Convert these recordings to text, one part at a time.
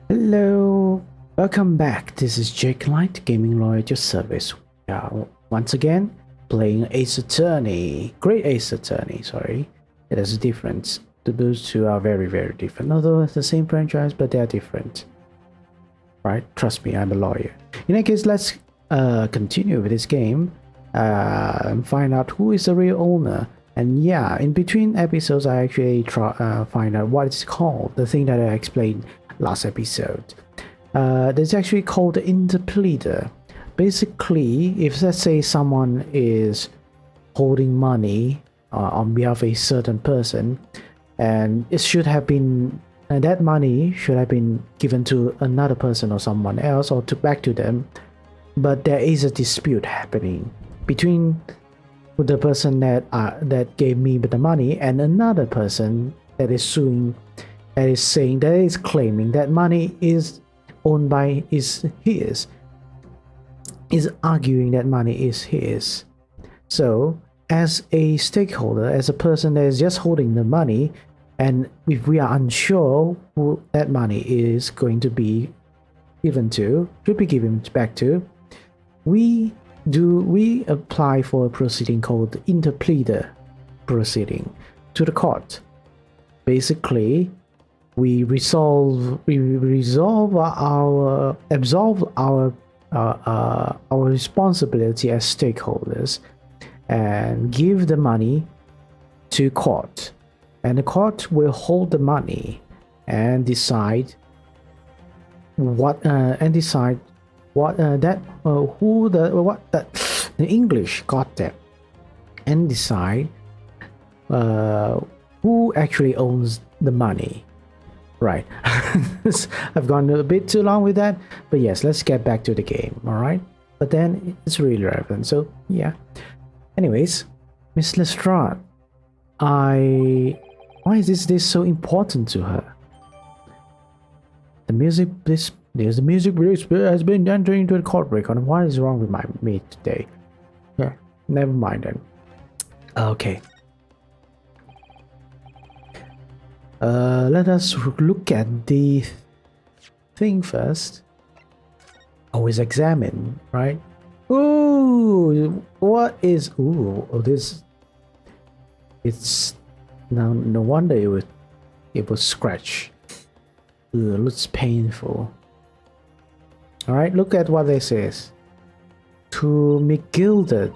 Hello, welcome back. This is Jake Light, Gaming Lawyer at your service. We are once again playing Ace Attorney. Great Ace Attorney, sorry. It has a difference. Those two are very, very different. Although it's the same franchise, but they are different. Right? Trust me, I'm a lawyer. In that case, let's continue with this game and find out who is the real owner. And yeah, in between episodes, I actually find out what it's called, the thing that I explained last episode. That's actually called the interpleader. Basically, if let's say someone is holding money on behalf of a certain person, and it should have been, and that money should have been given to another person or someone else or back to them, but there is a dispute happening between the person that gave me the money and another person that is suing, that is saying, that is claiming that money is owned by is arguing that money is his. So as a stakeholder, as a person that is just holding the money, and if we are unsure who that money is going to be given to, should be given back to, we apply for a proceeding called the interpleader proceeding to the court. Basically, we absolve our responsibility as stakeholders and give the money to court, and the court will hold the money and decide what the English got that, and decide who actually owns the money. Right. I've gone a bit too long with that, but yes, let's get back to the game. All right, but then it's really relevant, so yeah. Anyways, Miss Lestrade, why is this so important to her? The music has been entering into the court record. What is wrong with me today? Yeah, never mind then. Okay. Let us look at the thing first. Always examine, right? Ooh, what is? Ooh, oh, this. It's now no wonder it was scratch. Ooh, it looks painful. All right, look at what this is. To be gilded.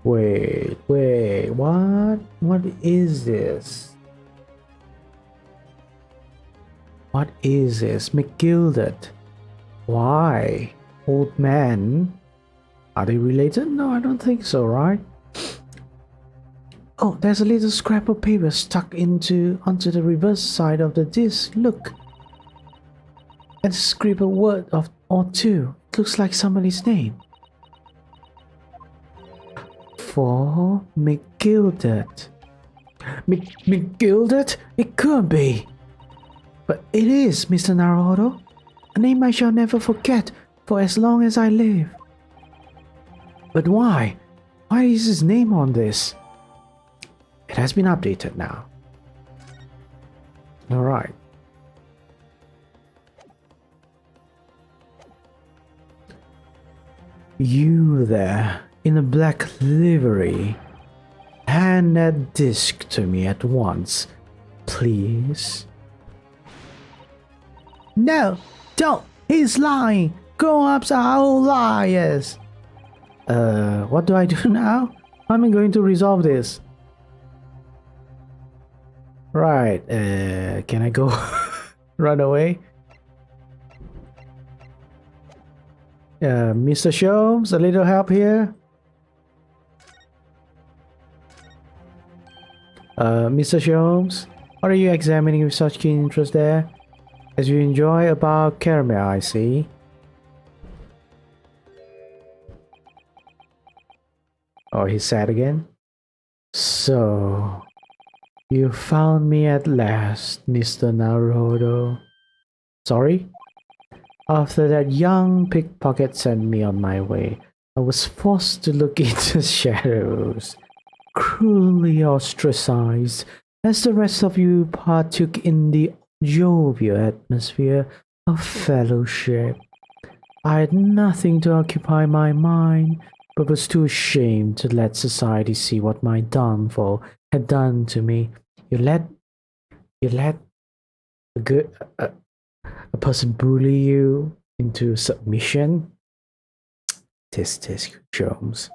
Wait, what? What is this? What is this? McGilded. Why? Old man? Are they related? No, I don't think so, right? Oh, there's a little scrap of paper stuck onto the reverse side of the disc. Look. And scribble a word or two. It looks like somebody's name. For McGilded. McGilded? It could be. But it is, Mr. Naruto. A name I shall never forget for as long as I live. But why? Why is his name on this? It has been updated now. Alright. You there, in a black livery. Hand that disc to me at once, please. No, don't! He's lying! Grown-ups are all liars! What do I do now? How am I going to resolve this? Right, can I go run away? Mr. Sholmes, a little help here? Mr. Sholmes, what are you examining with such keen interest there? As you enjoy about caramel, I see. Oh, he's sad again? So, you found me at last, Mr. Naruto. Sorry? After that young pickpocket sent me on my way, I was forced to look into the shadows, cruelly ostracized, as the rest of you partook in the jovial atmosphere of fellowship. I had nothing to occupy my mind, but was too ashamed to let society see what my downfall had done to me. You let a good a person bully you into submission. Tis, Jones.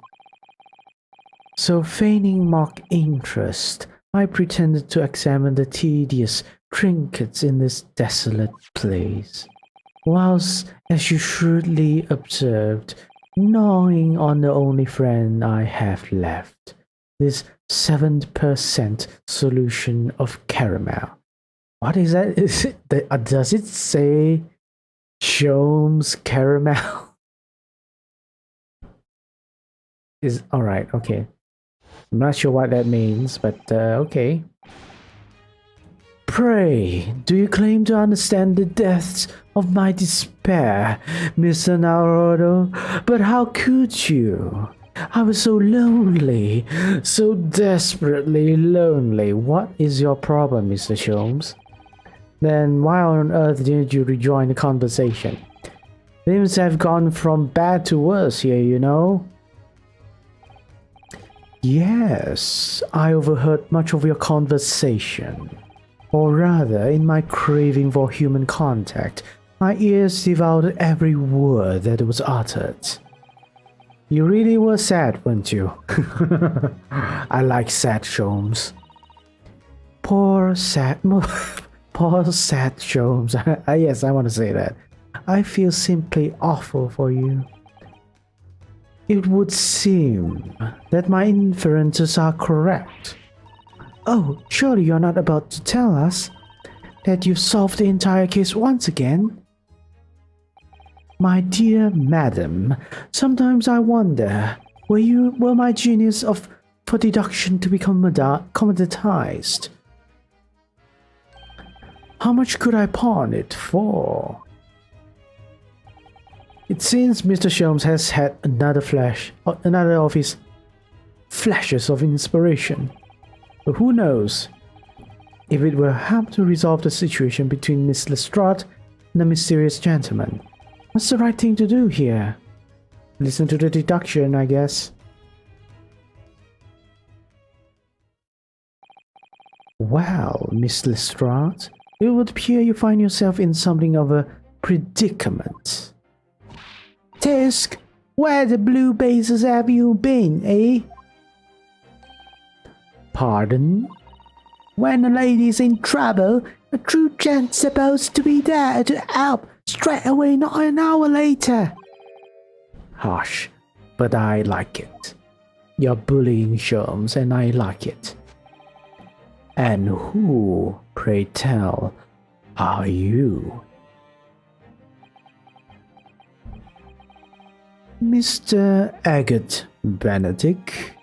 So, feigning mock interest, I pretended to examine the tedious trinkets in this desolate place, whilst, as you shrewdly observed, gnawing on the only friend I have left, this 7% solution of caramel. What is that? Is it? Does it say Sholmes caramel? Is alright, okay. I'm not sure what that means, but okay. Pray, do you claim to understand the depths of my despair, Mr. Naruto? But how could you? I was so lonely, so desperately lonely. What is your problem, Mr. Sholmes? Then why on earth didn't you rejoin the conversation? Things have gone from bad to worse here, you know? Yes, I overheard much of your conversation. Or rather, in my craving for human contact, my ears devoured every word that was uttered. You really were sad, weren't you? I like sad Sholmes. Poor sad Sholmes. Yes, I want to say that. I feel simply awful for you. It would seem that my inferences are correct. Oh, surely you're not about to tell us that you've solved the entire case once again? My dear madam, sometimes I wonder, will my genius for deduction to become commoditized? How much could I pawn it for? It seems Mr. Sholmes has had another of his flashes of inspiration. But who knows? If it will help to resolve the situation between Miss Lestrade and the mysterious gentleman, what's the right thing to do here? Listen to the deduction, I guess. Well, Miss Lestrade, it would appear you find yourself in something of a predicament. Tisk, where the blue bases have you been, eh? Pardon? When a lady's in trouble, a true gent's supposed to be there to help straight away, not an hour later. Harsh, but I like it. You're bullying Sholmes, and I like it. And who, pray tell, are you? Mr. Agate Benedict,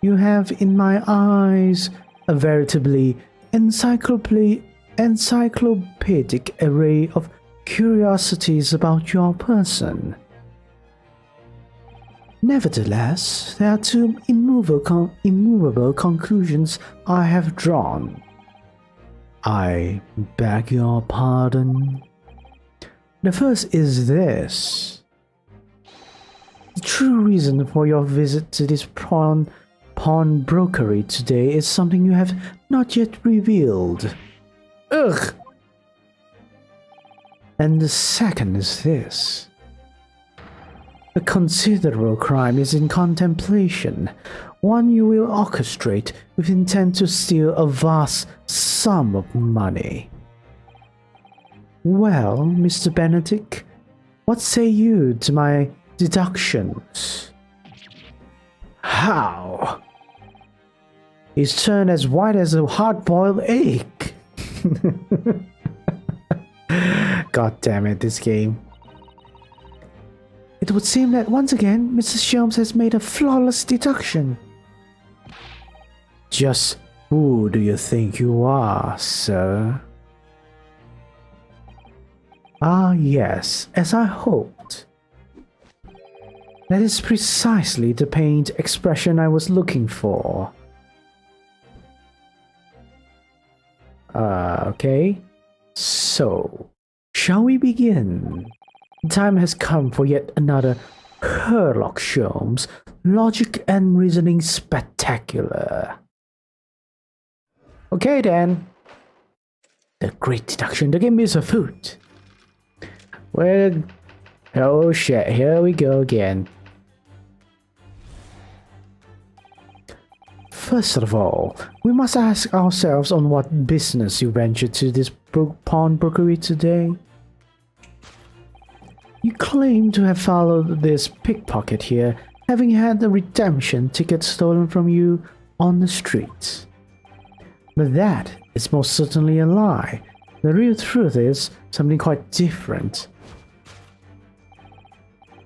you have in my eyes a veritably encyclopedic array of curiosities about your person. Nevertheless, there are two immovable conclusions I have drawn. I beg your pardon. The first is this. The true reason for your visit to this pawnbrokery today is something you have not yet revealed. Ugh! And the second is this. A considerable crime is in contemplation, one you will orchestrate with intent to steal a vast sum of money. Well, Mr. Benedict, what say you to my deductions? How? He's turned as white as a hard-boiled egg. God damn it, this game. It would seem that once again, Mrs. Sholmes has made a flawless deduction. Just who do you think you are, sir? Ah, yes, as I hoped. That is precisely the pained expression I was looking for. Okay. So, shall we begin? The time has come for yet another Sherlock Holmes logic and reasoning spectacular. Okay then. The great deduction, the game is afoot. Well, oh shit, here we go again. First of all, we must ask ourselves on what business you ventured to this pawnbrokery today. You claim to have followed this pickpocket here, having had the redemption ticket stolen from you on the streets. But that is most certainly a lie. The real truth is something quite different.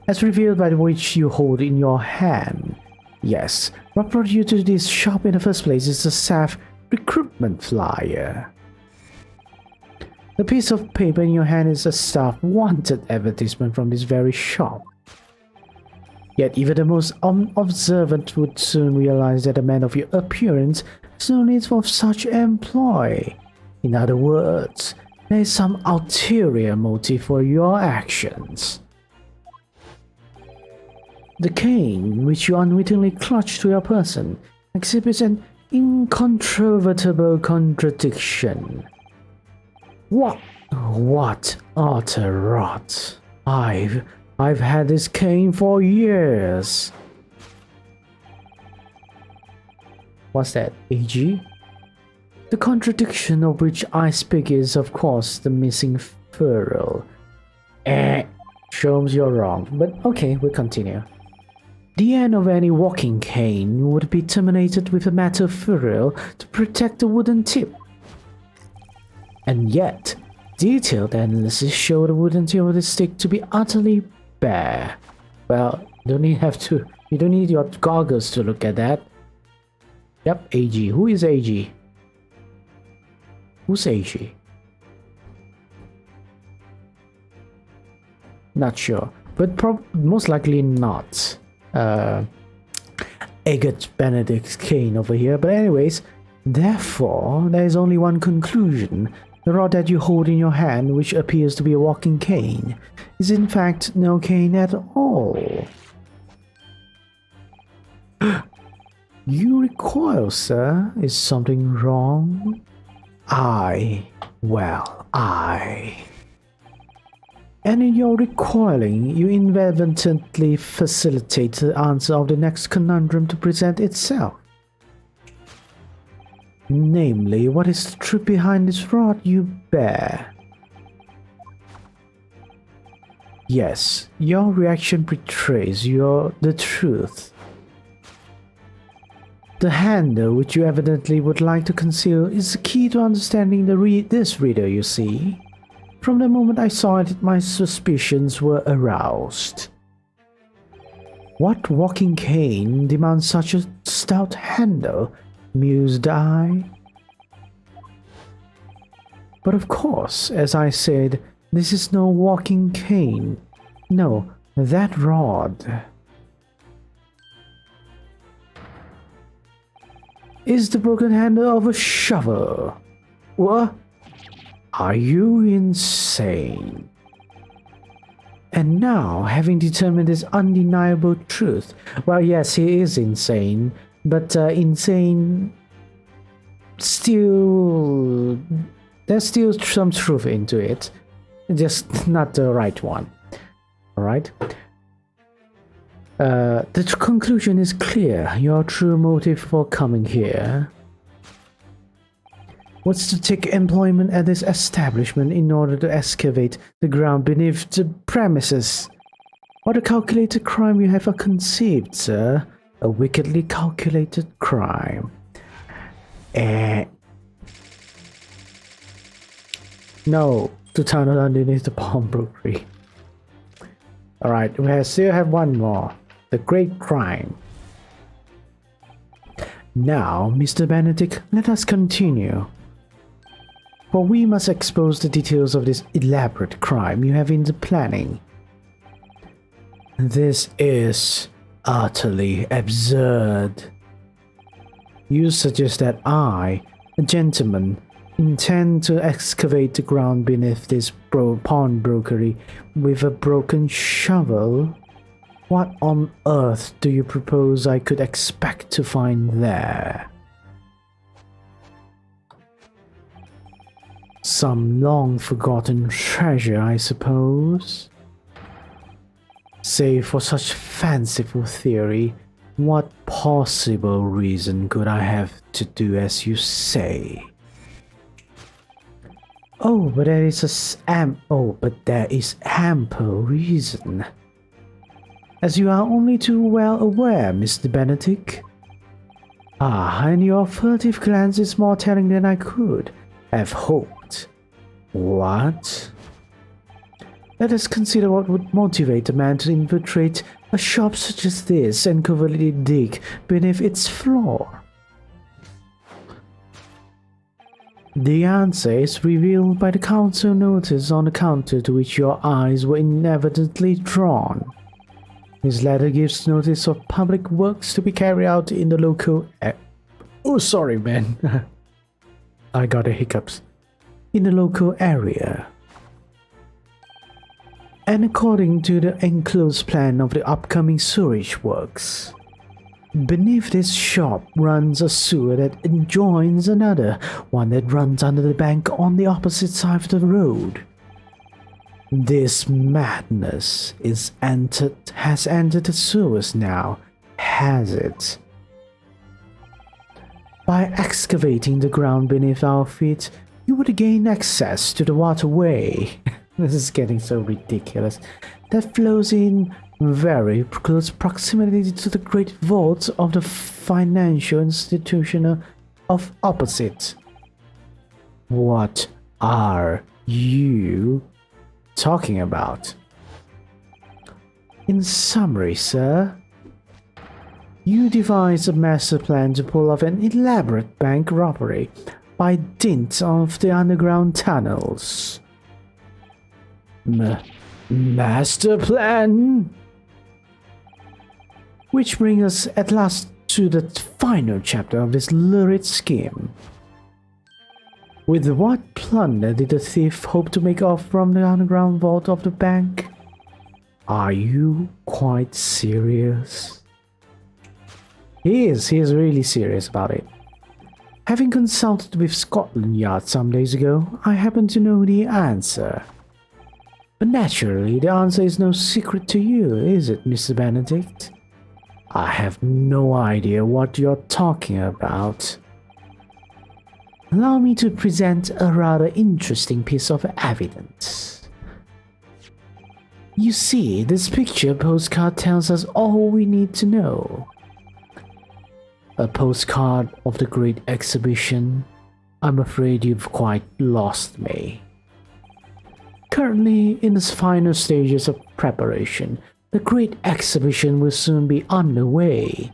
As revealed by which you hold in your hand. Yes, what brought you to this shop in the first place is the staff recruitment flyer. The piece of paper in your hand is a staff wanted advertisement from this very shop. Yet even the most unobservant would soon realize that a man of your appearance has no need for such employ. In other words, there is some ulterior motive for your actions. The cane, which you unwittingly clutch to your person, exhibits an incontrovertible contradiction. What utter rot! I've had this cane for years. What's that, AG? The contradiction of which I speak is, of course, the missing ferrule. Shows you're wrong, but okay, we'll continue. The end of any walking cane would be terminated with a metal ferrule to protect the wooden tip. And yet, detailed analysis show the wooden tip of the stick to be utterly bare. Well, you don't need your goggles to look at that. Yep, AG. Who is AG? Who's AG? Not sure, but most likely not. Agate Benedict's cane over here, but anyways, therefore, there is only one conclusion. The rod that you hold in your hand, which appears to be a walking cane, is in fact no cane at all. You recoil, sir. Is something wrong? And in your recoiling, you inadvertently facilitate the answer of the next conundrum to present itself. Namely, what is the truth behind this rod you bear? Yes, your reaction betrays the truth. The handle which you evidently would like to conceal is the key to understanding this reader, you see. From the moment I saw it, my suspicions were aroused. What walking cane demands such a stout handle? Mused I. But of course, as I said, this is no walking cane. No, that rod is the broken handle of a shovel. What? Are you insane? And now, having determined this undeniable truth, well, yes, he is insane, but insane still, there's still some truth into it, just not the right one. All right. The conclusion is clear. Your true motive for coming here was to take employment at this establishment in order to excavate the ground beneath the premises. What a calculated crime you have conceived, sir. A wickedly calculated crime. No, to tunnel underneath the pawnbrokery. Alright, we still have one more. The great crime. Now, Mr. Benedict, let us continue. For we must expose the details of this elaborate crime you have in the planning. This is utterly absurd. You suggest that I, a gentleman, intend to excavate the ground beneath this pawnbrokery with a broken shovel? What on earth do you propose I could expect to find there? Some long-forgotten treasure, I suppose? Save for such fanciful theory, what possible reason could I have to do as you say? Oh, but there is ample reason. As you are only too well aware, Mr. Benedict. And your furtive glance is more telling than I could have hoped. What? Let us consider what would motivate a man to infiltrate a shop such as this and covertly dig beneath its floor. The answer is revealed by the council notice on the counter to which your eyes were inevitably drawn. This letter gives notice of public works to be carried out in the local Oh, sorry, man. I got the hiccups. In the local area. And according to the enclosed plan of the upcoming sewage works, beneath this shop runs a sewer that adjoins another, one that runs under the bank on the opposite side of the road. This madness has entered the sewers now, has it? By excavating the ground beneath our feet, you would gain access to the waterway. This is getting so ridiculous. That flows in very close proximity to the great vaults of the financial institution of opposite. What are you talking about? In summary, sir, you devised a master plan to pull off an elaborate bank robbery by dint of the underground tunnels. Master plan? Which brings us at last to the final chapter of this lurid scheme. With what plunder did the thief hope to make off from the underground vault of the bank? Are you quite serious? He is really serious about it. Having consulted with Scotland Yard some days ago, I happen to know the answer. But naturally, the answer is no secret to you, is it, Mr. Benedict? I have no idea what you're talking about. Allow me to present a rather interesting piece of evidence. You see, this picture postcard tells us all we need to know. A postcard of the Great Exhibition. I'm afraid you've quite lost me. Currently in its final stages of preparation, the Great Exhibition will soon be underway,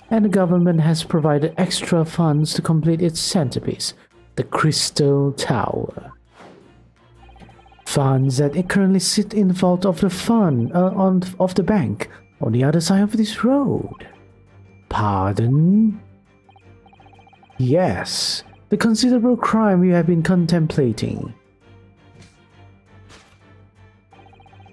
and the government has provided extra funds to complete its centerpiece, the Crystal Tower. Funds that currently sit in the vault of the of the bank on the other side of this road. Pardon? Yes, the considerable crime you have been contemplating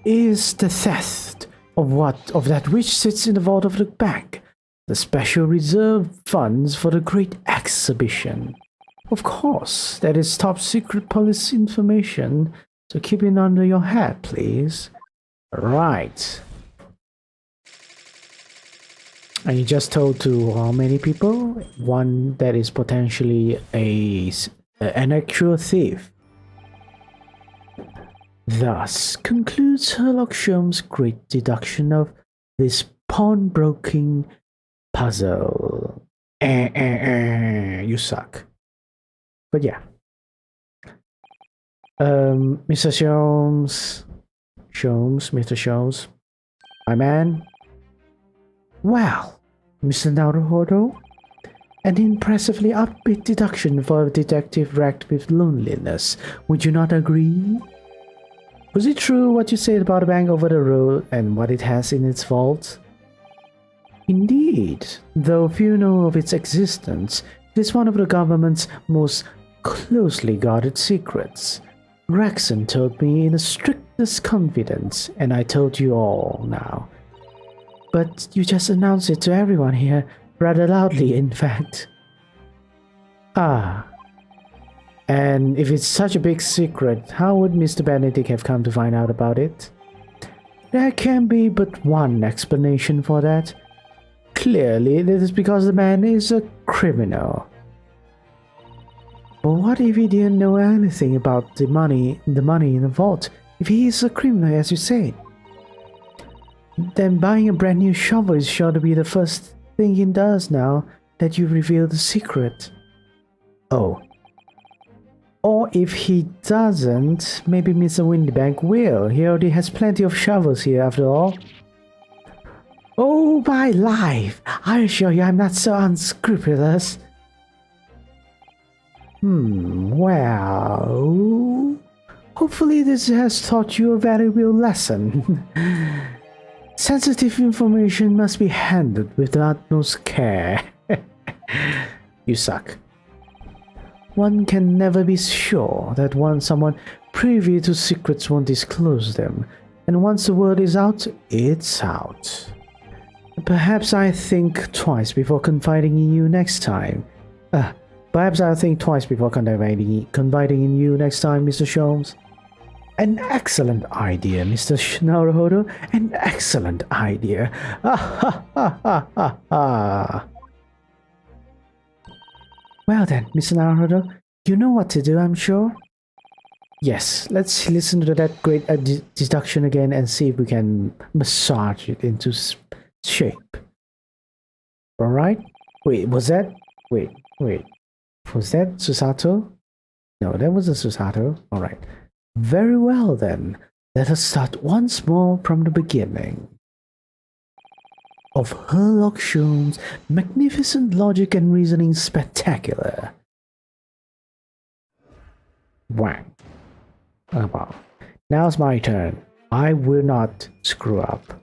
is the theft of that which sits in the vault of the bank, the special reserve funds for the Great Exhibition. Of course, that is top secret police information, so keep it under your hat, please. Right. And you just told to how many people? One that is potentially an actual thief. Thus concludes Sherlock Holmes' great deduction of this pawnbroking puzzle. You suck. But yeah. Mr. Mr. Sholmes, my man. Well, Mr. Naruhodo, an impressively upbeat deduction for a detective racked with loneliness. Would you not agree? Was it true what you said about the bank over the road and what it has in its vault? Indeed, though few know of its existence, it is one of the government's most closely guarded secrets. Gregson told me in the strictest confidence, and I told you all now. But you just announced it to everyone here, rather loudly, in fact. Ah. And if it's such a big secret, how would Mr. Benedict have come to find out about it? There can be but one explanation for that. Clearly, it is because the man is a criminal. But what if he didn't know anything about the money in the vault? If he is a criminal, as you say, then buying a brand new shovel is sure to be the first thing he does now that you reveal the secret. Oh. Or if he doesn't, maybe Mr. Windybank will. He already has plenty of shovels here after all. Oh my life! I assure you I'm not so unscrupulous. Well... Hopefully this has taught you a valuable lesson. Sensitive information must be handled with the utmost care. You suck. One can never be sure that someone privy to secrets won't disclose them, and once the word is out, it's out. Perhaps I think twice before confiding in you next time. Perhaps I'll think twice before confiding in you next time, Mr. Sholmes. An excellent idea, Mr. Naruhodo. An excellent idea. Well then, Mr. Naruhodo, you know what to do, I'm sure? Yes, let's listen to that great deduction again and see if we can massage it into shape. Alright? Wait, was that? Wait. Was that Susato? No, that wasn't Susato. Alright. Very well then. Let us start once more from the beginning. Of Herlock Sholmes' magnificent logic and reasoning spectacular. Wang. Well, now's my turn. I will not screw up.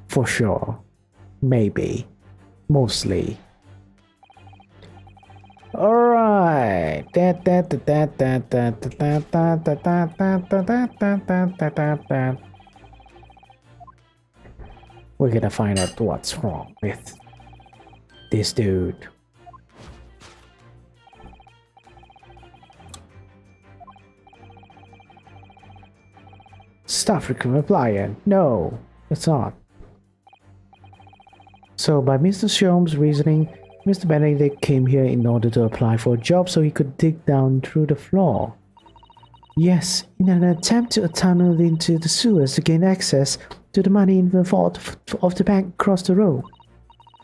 For sure. Maybe. Mostly. Alright. We're gonna find out what's wrong with this dude. Staff recruitment applier. No, it's not. So by Mr. Sholmes' reasoning, Mr. Benedict came here in order to apply for a job so he could dig down through the floor. Yes, in an attempt to tunnel into the sewers to gain access to the money in the vault of the bank across the road.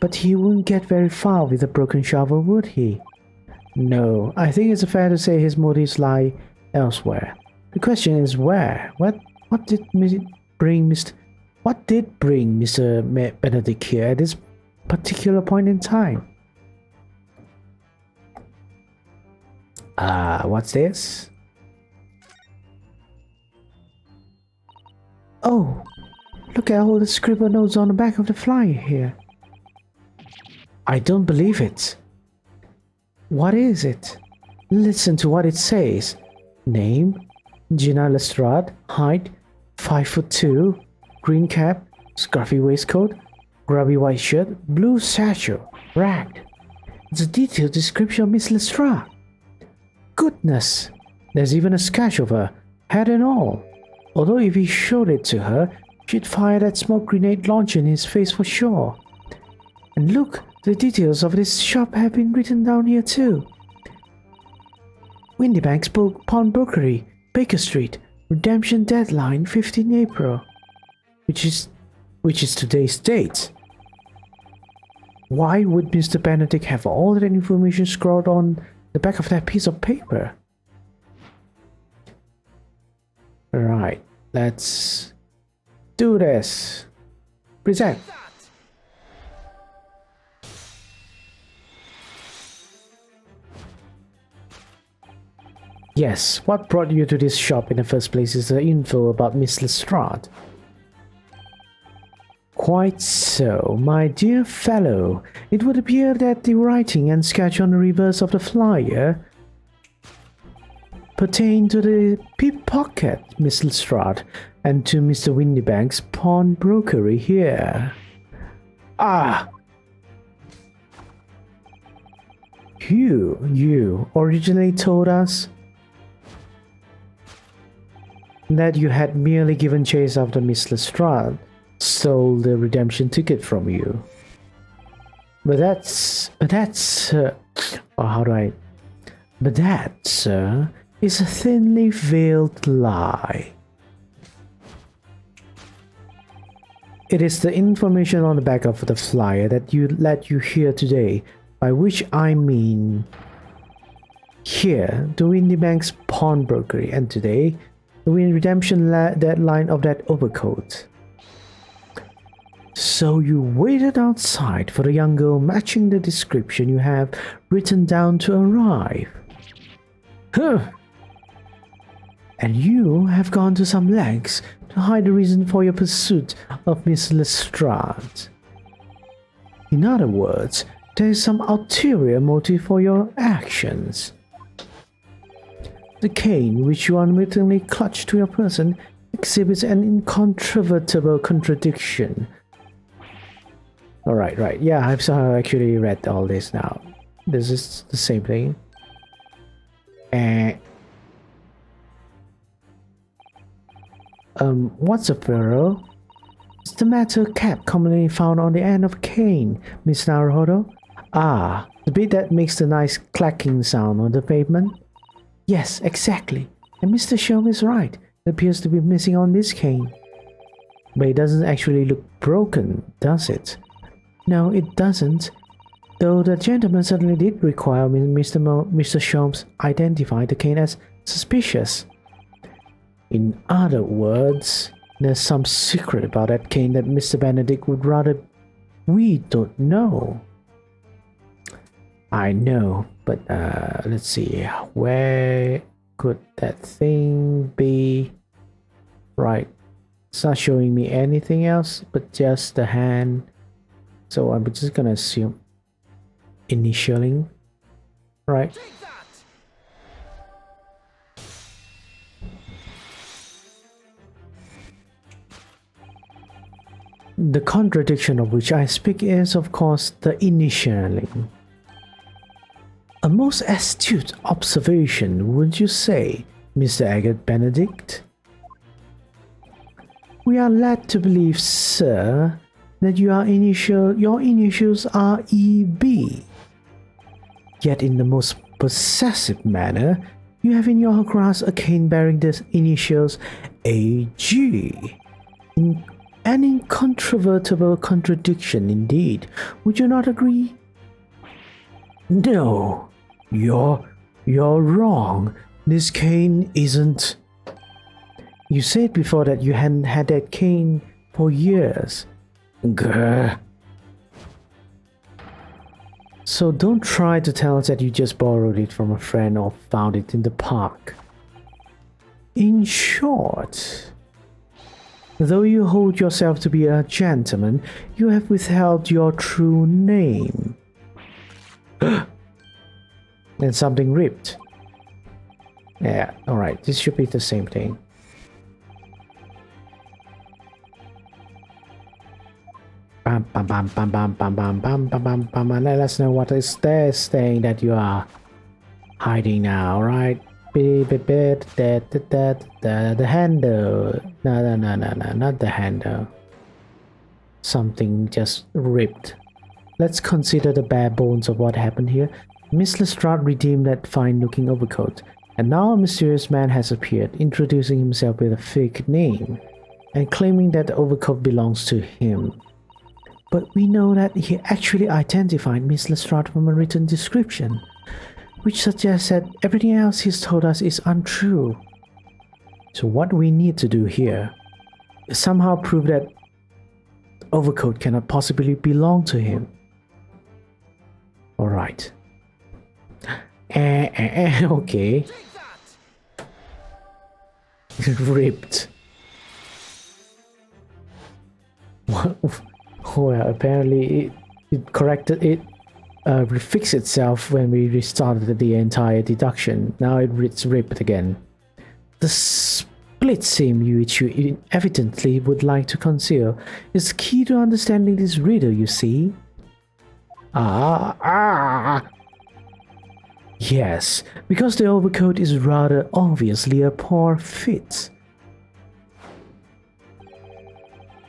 But he wouldn't get very far with a broken shovel, would he? No, I think it's fair to say his motives lie elsewhere. The question is where? What did bring Mr. Benedict here at this particular point in time? What's this? Oh, look at all the scribbled notes on the back of the flyer here. I don't believe it. What is it? Listen to what it says. Name, Gina Lestrade, height, 5'2", green cap, scruffy waistcoat, grubby white shirt, blue satchel, ragged. It's a detailed description of Miss Lestrade. Goodness! There's even a sketch of her, hat and all. Although if he showed it to her, she'd fire that smoke grenade launcher in his face for sure. And look, the details of this shop have been written down here too. Windybank's Pawnbrokery, Baker Street, redemption deadline 15 April. Which is today's date. Why would Mr. Benedict have all that information scrawled on the back of that piece of paper? Right, let's do this. Present. Yes, what brought you to this shop in the first place is the info about Miss Lestrade. Quite so, my dear fellow. It would appear that the writing and sketch on the reverse of the flyer pertain to the pickpocket, Miss Lestrade, and to Mr. Windybank's pawnbrokery here. Ah! You originally told us that you had merely given chase after Miss Lestrade stole the redemption ticket from you. But that's, how do I... But that, sir, is a thinly veiled lie. It is the information on the back of the flyer that let you hear today, by which I mean here, the Windybank's pawnbrokery, and today, the redemption deadline of that overcoat. So you waited outside for the young girl matching the description you have written down to arrive. Huh! And you have gone to some lengths to hide the reason for your pursuit of Miss Lestrade. In other words, there is some ulterior motive for your actions. The cane which you unwittingly clutched to your person exhibits an incontrovertible contradiction. Alright, right. Yeah, I've actually read all this now. This is the same thing. What's a furrow? It's the metal cap commonly found on the end of a cane, Miss Naruhodo. Ah, the bit that makes the nice clacking sound on the pavement? Yes, exactly. And Mr. Shelm is right. It appears to be missing on this cane. But it doesn't actually look broken, does it? No, it doesn't. Though the gentleman certainly did require Mr. Shelm's identify the cane as suspicious. In other words, there's some secret about that cane that Mr. Benedict would rather we don't know. I know, but let's see, where could that thing be? Right, it's not showing me anything else but just the hand, so I'm just gonna assume initialing, right? The contradiction of which I speak is, of course, the initialing. A most astute observation, wouldn't you say, Mr. Agate Benedict? We are led to believe, sir, that your initials are EB. Yet in the most possessive manner, you have in your grasp a cane bearing the initials AG. An incontrovertible contradiction indeed, would you not agree? No, you're wrong. This cane isn't... You said before that you hadn't had that cane for years. Grr. So don't try to tell us that you just borrowed it from a friend or found it in the park. In short, though you hold yourself to be a gentleman, you have withheld your true name. And something ripped. Yeah, alright, this should be the same thing. Bam, bam, bam, bam, bam, bam, bam, bam, bam, bam, bam. Let us know what is this thing that you are hiding now, right? The handle. No, not the handle. Something just ripped. Let's consider the bare bones of what happened here. Miss Lestrade redeemed that fine-looking overcoat, and now a mysterious man has appeared, introducing himself with a fake name, and claiming that the overcoat belongs to him. But we know that he actually identified Miss Lestrade from a written description, which suggests that everything else he's told us is untrue. So what we need to do here is somehow prove that the overcoat cannot possibly belong to him. Alright. Okay. Ripped. Well, apparently it corrected it. refixed itself when we restarted the entire deduction. Now it's ripped again. The split seam which you evidently would like to conceal is key to understanding this riddle, you see. Yes, because the overcoat is rather obviously a poor fit.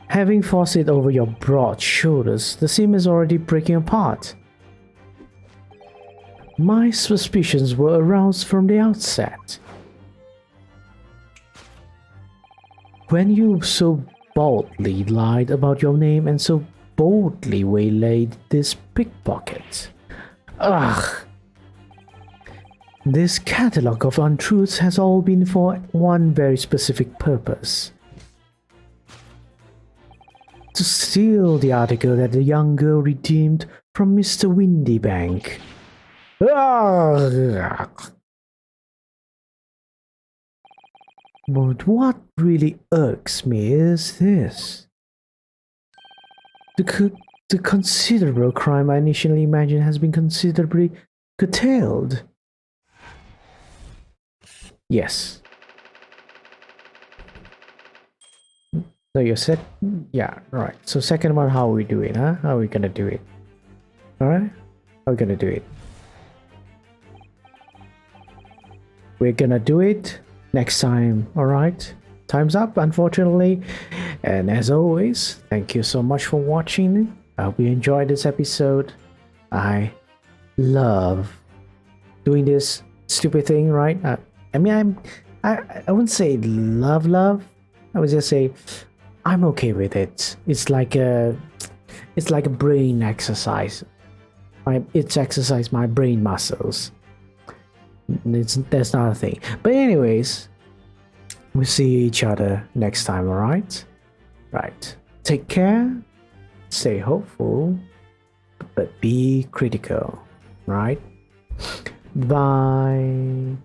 Having forced it over your broad shoulders, the seam is already breaking apart. My suspicions were aroused from the outset. When you so boldly lied about your name and so boldly waylaid this pickpocket. Ugh! This catalogue of untruths has all been for one very specific purpose. To steal the article that the young girl redeemed from Mr. Windybank. But what really irks me is this. The considerable crime I initially imagined has been considerably curtailed. Yes. So you said, yeah, right. So second one, how are we doing, huh? How are we gonna do it? Alright? How are we gonna do it? We're gonna do it next time, alright? Time's up, unfortunately. And as always, thank you so much for watching. I hope you enjoyed this episode. I love doing this stupid thing, right? I mean, I wouldn't say love. I would just say I'm okay with it. It's like a brain exercise. It's exercise my brain muscles. That's not a thing. But anyways, we'll see each other next time. All right. Right. Take care. Stay hopeful, but be critical. Right. Bye.